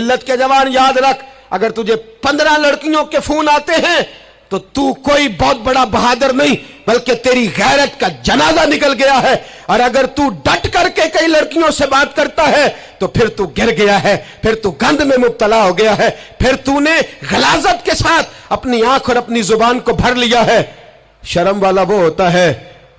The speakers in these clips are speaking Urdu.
ملت کے جوان یاد رکھ، اگر تجھے 15 لڑکیوں کے فون آتے ہیں تو تو کوئی بہت بڑا بہادر نہیں، بلکہ تیری غیرت کا جنازہ نکل گیا ہے، اور اگر تو ڈٹ کر کے کئی لڑکیوں سے بات کرتا ہے تو پھر تو گر گیا ہے، پھر تو گند میں مبتلا ہو گیا ہے، پھر تو نے غلاظت کے ساتھ اپنی آنکھ اور اپنی زبان کو بھر لیا ہے۔ شرم والا وہ ہوتا ہے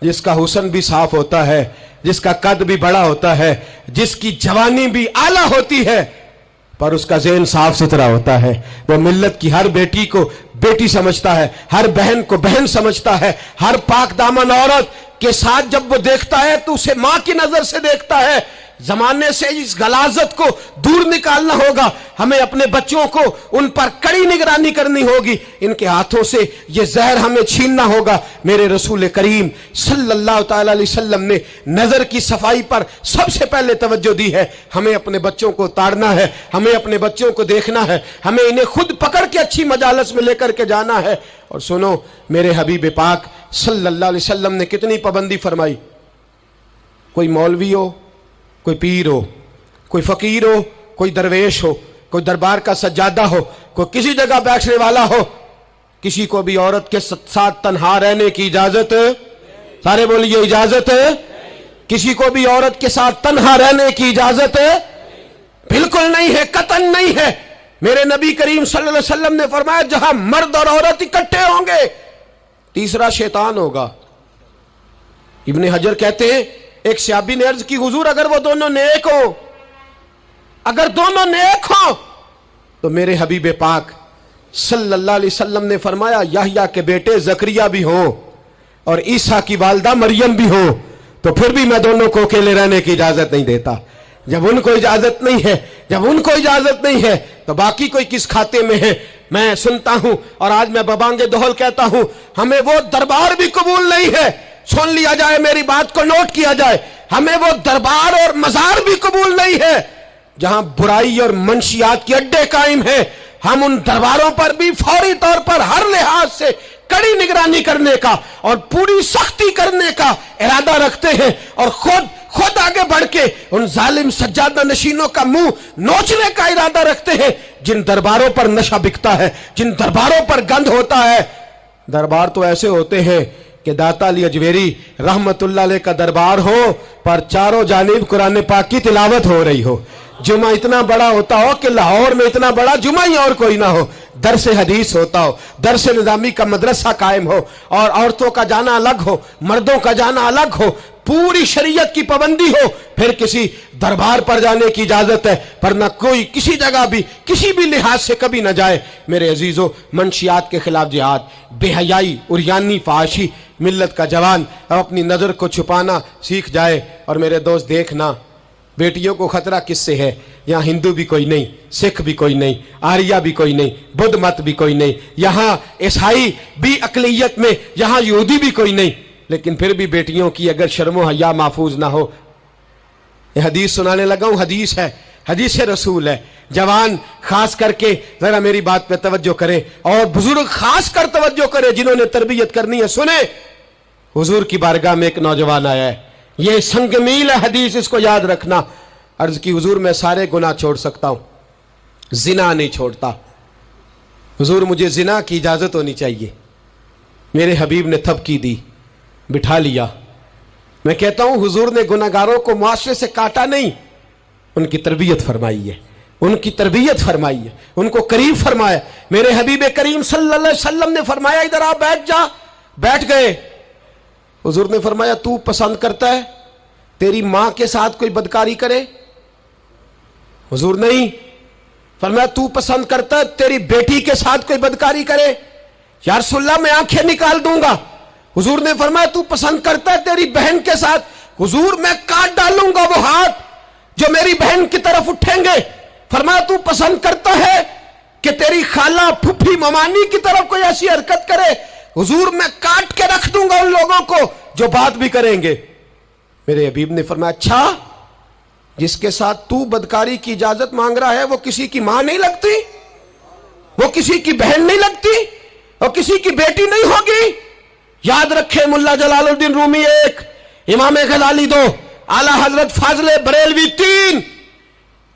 جس کا حسن بھی صاف ہوتا ہے، جس کا قد بھی بڑا ہوتا ہے، جس کی جوانی بھی اعلیٰ ہوتی ہے، پر اس کا ذہن صاف ستھرا ہوتا ہے۔ وہ ملت کی ہر بیٹی کو بیٹی سمجھتا ہے، ہر بہن کو بہن سمجھتا ہے، ہر پاک دامن عورت کے ساتھ جب وہ دیکھتا ہے تو اسے ماں کی نظر سے دیکھتا ہے۔ زمانے سے اس غلاظت کو دور نکالنا ہوگا، ہمیں اپنے بچوں کو ان پر کڑی نگرانی کرنی ہوگی، ان کے ہاتھوں سے یہ زہر ہمیں چھیننا ہوگا۔ میرے رسول کریم صلی اللہ تعالی علیہ وسلم نے نظر کی صفائی پر سب سے پہلے توجہ دی ہے۔ ہمیں اپنے بچوں کو اتارنا ہے، ہمیں اپنے بچوں کو دیکھنا ہے، ہمیں انہیں خود پکڑ کے اچھی مجالس میں لے کر کے جانا ہے۔ اور سنو، میرے حبیب پاک صلی اللہ علیہ وسلم نے کتنی پابندی فرمائی۔ کوئی مولوی ہو، کوئی پیر ہو، کوئی فقیر ہو، کوئی درویش ہو، کوئی دربار کا سجادہ ہو، کوئی کسی جگہ بیٹھنے والا ہو، کسی کو بھی عورت کے ساتھ تنہا رہنے کی اجازت، سارے بولیے اجازت، کسی کو بھی عورت کے ساتھ تنہا رہنے کی اجازت بالکل نہیں ہے، قطعاً نہیں ہے۔ میرے نبی کریم صلی اللہ علیہ وسلم نے فرمایا جہاں مرد اور عورت اکٹھے ہوں گے تیسرا شیطان ہوگا۔ ابن حجر کہتے ہیں ایک صحابی نے عرض کی حضور اگر وہ دونوں نیک ہوں، اگر دونوں نیک ہوں تو میرے حبیب پاک صلی اللہ علیہ وسلم نے فرمایا یحییٰ کے بیٹے زکریا بھی ہوں اور عیسیٰ کی والدہ مریم بھی ہوں تو پھر بھی میں دونوں کو اکیلے رہنے کی اجازت نہیں دیتا۔ جب ان کو اجازت نہیں ہے، جب ان کو اجازت نہیں ہے تو باقی کوئی کس کھاتے میں ہے؟ میں سنتا ہوں اور آج میں ببانگ دہل کہتا ہوں، ہمیں وہ دربار بھی قبول نہیں ہے، سن لیا جائے، میری بات کو نوٹ کیا جائے، ہمیں وہ دربار اور مزار بھی قبول نہیں ہے جہاں برائی اور منشیات کے اڈے قائم ہیں۔ ہم ان درباروں پر بھی فوری طور پر ہر لحاظ سے کڑی نگرانی کرنے کا اور پوری سختی کرنے کا ارادہ رکھتے ہیں، اور خود آگے بڑھ کے ان ظالم سجادہ نشینوں کا منہ نوچنے کا ارادہ رکھتے ہیں جن درباروں پر نشہ بکتا ہے، جن درباروں پر گند ہوتا ہے۔ دربار تو ایسے ہوتے ہیں کہ داتا علی اجویری رحمت اللہ علیہ کا دربار ہو پر چاروں جانب قرآن پاک کی تلاوت ہو رہی ہو، جمعہ اتنا بڑا ہوتا ہو کہ لاہور میں اتنا بڑا جمعہ ہی اور کوئی نہ ہو، درس حدیث ہوتا ہو، درس نظامی کا مدرسہ قائم ہو، اور عورتوں کا جانا الگ ہو، مردوں کا جانا الگ ہو، پوری شریعت کی پابندی ہو، پھر کسی دربار پر جانے کی اجازت ہے، پر نہ کوئی کسی جگہ بھی کسی بھی لحاظ سے کبھی نہ جائے۔ میرے عزیزو، منشیات کے خلاف جہاد، بے حیائی، عریانی، فحاشی، ملت کا جوان اب اپنی نظر کو چھپانا سیکھ جائے۔ اور میرے دوست دیکھنا، بیٹیوں کو خطرہ کس سے ہے؟ یہاں ہندو بھی کوئی نہیں، سکھ بھی کوئی نہیں، آریہ بھی کوئی نہیں، بدھ مت بھی کوئی نہیں، یہاں عیسائی بھی اقلیت میں، یہاں یہودی بھی کوئی نہیں، لیکن پھر بھی بیٹیوں کی اگر شرم و حیا محفوظ نہ ہو۔ یہ حدیث سنانے لگا ہوں، حدیث ہے، حدیث رسول ہے۔ جوان خاص کر کے ذرا میری بات پہ توجہ کرے، اور بزرگ خاص کر توجہ کرے جنہوں نے تربیت کرنی ہے۔ سنیں، حضور کی بارگاہ میں ایک نوجوان آیا ہے، یہ سنگ میل ہے حدیث، اس کو یاد رکھنا۔ عرض کی حضور میں سارے گناہ چھوڑ سکتا ہوں، زنا نہیں چھوڑتا۔ حضور مجھے زنا کی اجازت ہونی چاہیے۔ میرے حبیب نے تھپکی دی، بٹھا لیا۔ میں کہتا ہوں حضور نے گناہگاروں کو معاشرے سے کاٹا نہیں، ان کی تربیت فرمائی ہے، ان کی تربیت فرمائی ہے، ان کو قریب فرمایا۔ میرے حبیب کریم صلی اللہ علیہ وسلم نے فرمایا ادھر آ، بیٹھ جا۔ بیٹھ گئے۔ حضور نے فرمایا تو پسند کرتا ہے تیری ماں کے ساتھ کوئی بدکاری کرے؟ حضور نہیں۔ فرمایا تو پسند کرتا ہے تیری بیٹی کے ساتھ کوئی بدکاری کرے؟ یا رسول اللہ میں آنکھیں نکال دوں گا۔ حضور نے فرمایا تو پسند کرتا ہے تیری بہن کے ساتھ؟ حضور میں کاٹ ڈالوں گا وہ ہاتھ جو میری بہن کی طرف اٹھیں گے۔ فرمایا تو پسند کرتا ہے کہ تیری خالہ، پھپھی، ممانی کی طرف کوئی ایسی حرکت کرے؟ حضور میں کاٹ کے رکھ دوں گا ان لوگوں کو جو بات بھی کریں گے۔ میرے حبیب نے فرمایا اچھا، جس کے ساتھ تو بدکاری کی اجازت مانگ رہا ہے وہ کسی کی ماں نہیں لگتی، وہ کسی کی بہن نہیں لگتی، وہ کسی کی بیٹی نہیں ہوگی؟ یاد رکھے، ملا جلال الدین رومی 1، امام غزالی 2، اعلی حضرت فاضل بریلوی 3،